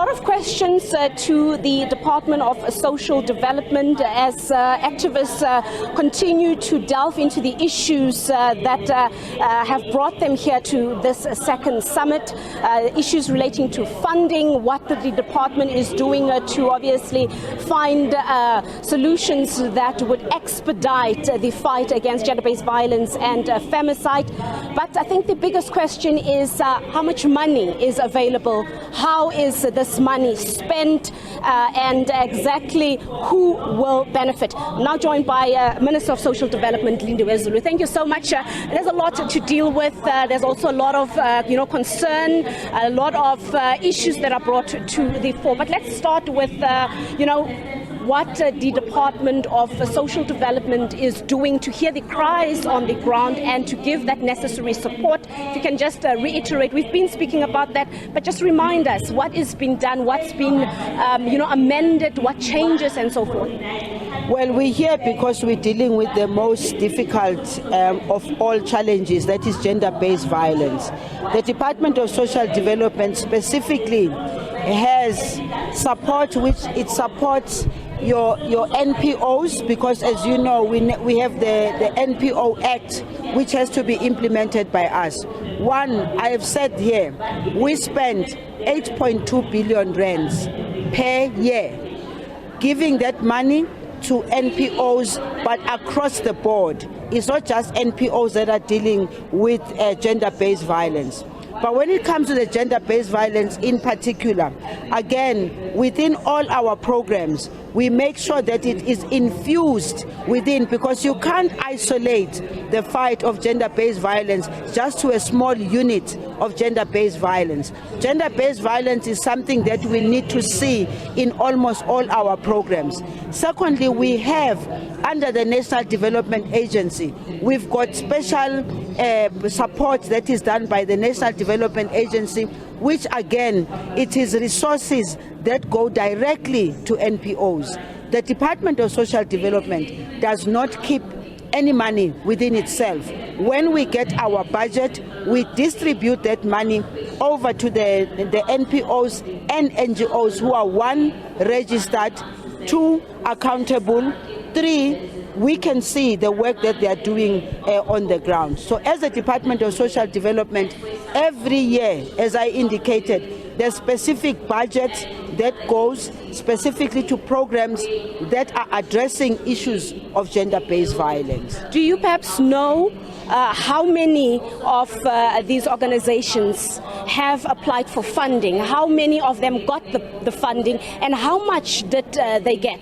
lot of questions to the Department of Social Development as activists continue to delve into the issues that have brought them here to this second summit, issues relating to funding, what the department is doing to obviously find solutions that would expedite the fight against gender-based violence and femicide. But I think the biggest question is how much money is available, how is this money spent, and exactly who will benefit. I'm now joined by Minister of Social Development Lindiwe Zulu. Thank you so much. There's a lot to deal with. There's also a lot of concern, a lot of issues that are brought to the fore. But let's start with what the Department of Social Development is doing to hear the cries on the ground and to give that necessary support. If you can just reiterate, we've been speaking about that, but just remind us what is being done, what's been amended, what changes and so forth. Well, we're here because we're dealing with the most difficult of all challenges, that is gender-based violence. The Department of Social Development specifically has support, which it supports your NPOs, because as you know, we have the NPO Act, which has to be implemented by us. One, I have said here, we spend 8.2 billion rands per year, giving that money to NPOs, but across the board. It's not just NPOs that are dealing with gender-based violence. But when it comes to the gender-based violence in particular, again, within all our programs, we make sure that it is infused within, because you can't isolate the fight of gender-based violence just to a small unit of gender-based violence. Gender-based violence is something that we need to see in almost all our programs. Secondly, we have, under the National Development Agency, we've got special support that is done by the National Development Agency, which again, it is resources that go directly to NPOs. The Department of Social Development does not keep any money within itself. When we get our budget, we distribute that money over to the NPOs and NGOs who are, one, registered, two, accountable, three, we can see the work that they are doing on the ground. So as the Department of Social Development, every year, as I indicated, there's specific budgets that goes specifically to programs that are addressing issues of gender-based violence. Do you perhaps know how many of these organizations have applied for funding? How many of them got the funding, and how much did they get?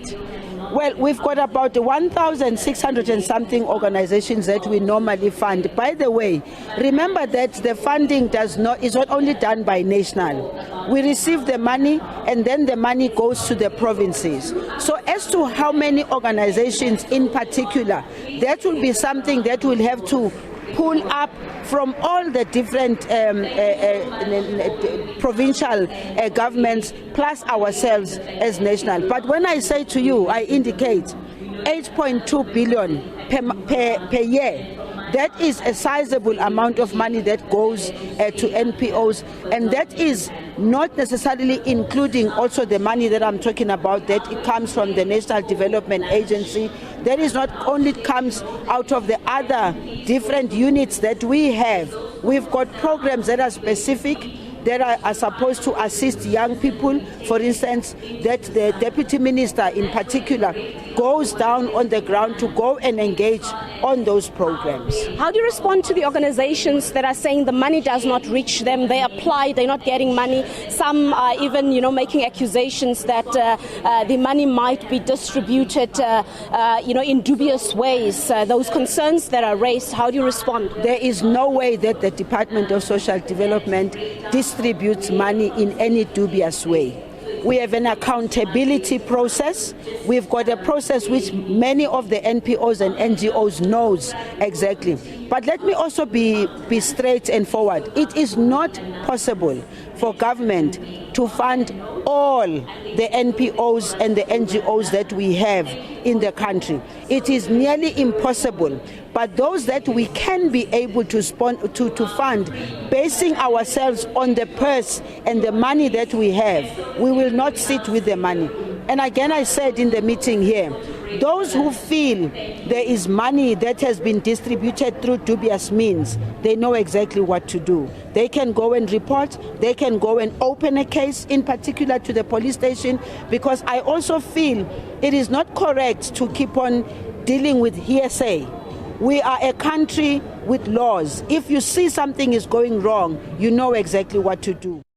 Well, we've got about 1,600 and something organizations that we normally fund. By the way, remember that the funding is not only done by national. We receive the money and then the money goes to the provinces. So as to how many organizations in particular, that will be something that we'll have to pull up from all the different provincial governments plus ourselves as national. But when I say to you, I indicate 8.2 billion per year. That is a sizable amount of money that goes to NPOs, and that is not necessarily including also the money that I'm talking about, that it comes from the National Development Agency. That is not only comes out of the other different units that we have. We've got programs that are specific, that are supposed to assist young people. For instance, that the Deputy Minister in particular goes down on the ground to go and engage on those programs. How do you respond to the organizations that are saying the money does not reach them? They apply, they're not getting money. Some are even, making accusations that the money might be distributed, in dubious ways. Those concerns that are raised, how do you respond? There is no way that the Department of Social Development distributes money in any dubious way. We have an accountability process. We've got a process which many of the NPOs and NGOs knows exactly. But let me also be straight and forward. It is not possible for government to fund all the NPOs and the NGOs that we have in the country. It is nearly impossible, but those that we can be able to fund, basing ourselves on the purse and the money that we have, we will not sit with the money. And again, I said in the meeting here, those who feel there is money that has been distributed through dubious means, they know exactly what to do. They can go and report, they can go and open a case, in particular to the police station, because I also feel it is not correct to keep on dealing with hearsay. We are a country with laws. If you see something is going wrong, you know exactly what to do.